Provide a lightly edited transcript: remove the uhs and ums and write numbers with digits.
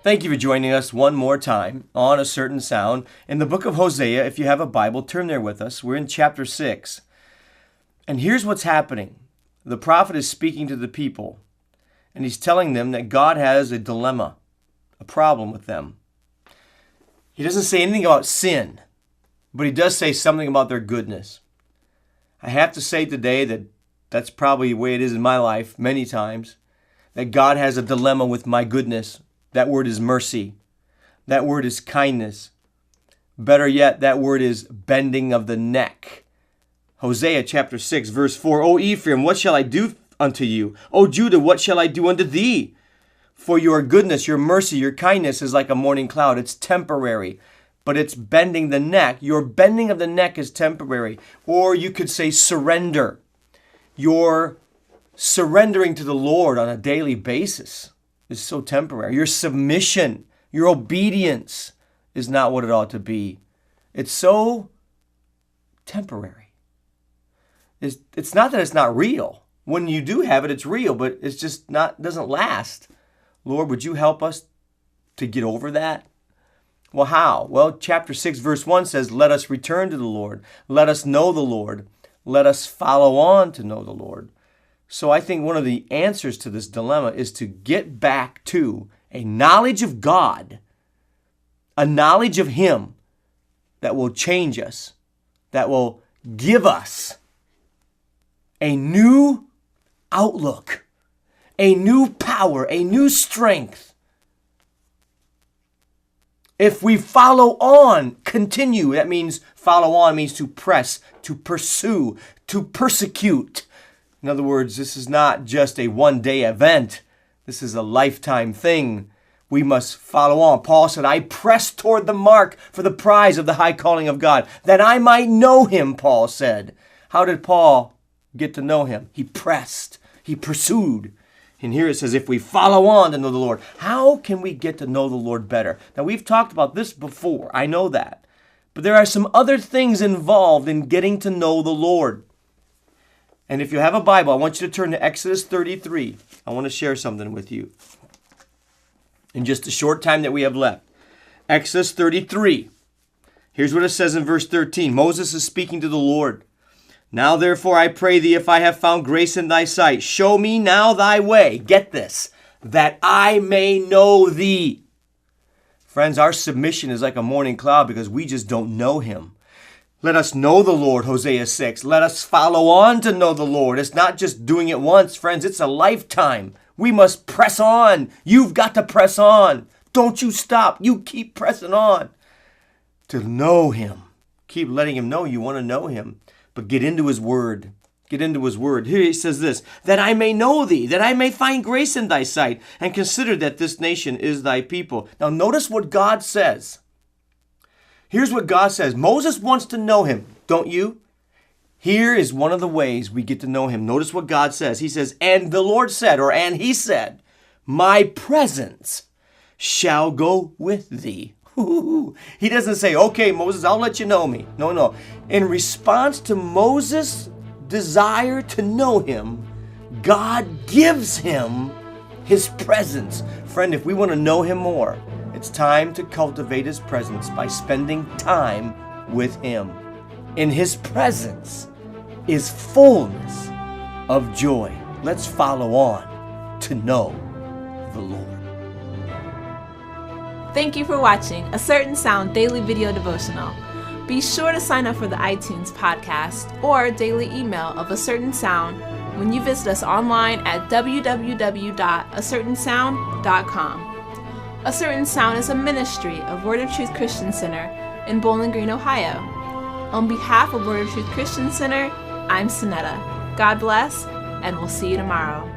Thank you for joining us one more time on A Certain Sound. In the book of Hosea, if you have a Bible, turn there with us. We're in chapter 6. And here's what's happening. The prophet is speaking to the people, and he's telling them that God has a dilemma, a problem with them. He doesn't say anything about sin, but he does say something about their goodness. I have to say today that that's probably the way it is in my life many times, that God has a dilemma with my goodness. That word is mercy. That word is kindness. Better yet, that word is bending of the neck. Hosea chapter 6, verse 4, O Ephraim, what shall I do unto you? O Judah, what shall I do unto thee? For your goodness, your mercy, your kindness is like a morning cloud. It's temporary, but it's bending the neck. Your bending of the neck is temporary. Or you could say surrender. Your surrendering to the Lord on a daily basis is so temporary. Your submission, your obedience is not what it ought to be. It's so temporary. It's not that it's not real. When you do have it, it's real, but it's just not, doesn't last. Lord, would you help us to get over that? Well, how? Well, chapter 6, verse 1 says, let us return to the Lord. Let us know the Lord. Let us follow on to know the Lord. So I think one of the answers to this dilemma is to get back to a knowledge of God, a knowledge of Him that will change us, that will give us a new outlook, a new power, a new strength. If we follow on, continue, that means follow on means to press, to pursue, to persecute. In other words, this is not just a one-day event. This is a lifetime thing. We must follow on. Paul said, I press toward the mark for the prize of the high calling of God, that I might know Him, Paul said. How did Paul get to know Him? He pressed. He pursued. And here it says, if we follow on to know the Lord, how can we get to know the Lord better? Now, we've talked about this before. I know that. But there are some other things involved in getting to know the Lord. And if you have a Bible, I want you to turn to Exodus 33. I want to share something with you in just a short time that we have left. Exodus 33. Here's what it says in verse 13. Moses is speaking to the Lord. Now therefore I pray thee, if I have found grace in thy sight, show me now thy way. Get this, that I may know thee. Friends, our submission is like a morning cloud because we just don't know Him. Let us know the Lord, Hosea 6. Let us follow on to know the Lord. It's not just doing it once, friends. It's a lifetime. We must press on. You've got to press on. Don't you stop. You keep pressing on to know Him. Keep letting Him know you want to know Him. But get into His Word. Get into His Word. Here He says this, that I may know thee, that I may find grace in thy sight, and consider that this nation is thy people. Now notice what God says. Here's what God says. Moses wants to know Him, don't you? Here is one of the ways we get to know Him. Notice what God says. He says, and the Lord said, and He said, my presence shall go with thee. He doesn't say, okay, Moses, I'll let you know me. No. In response to Moses' desire to know Him, God gives him His presence. Friend, if we want to know Him more, it's time to cultivate His presence by spending time with Him. In His presence is fullness of joy. Let's follow on to know the Lord. Thank you for watching A Certain Sound Daily Video Devotional. Be sure to sign up for the iTunes podcast or daily email of A Certain Sound when you visit us online at www.acertainsound.com. A Certain Sound is a ministry of Word of Truth Christian Center in Bowling Green, Ohio. On behalf of Word of Truth Christian Center, I'm Sonetta. God bless, and we'll see you tomorrow.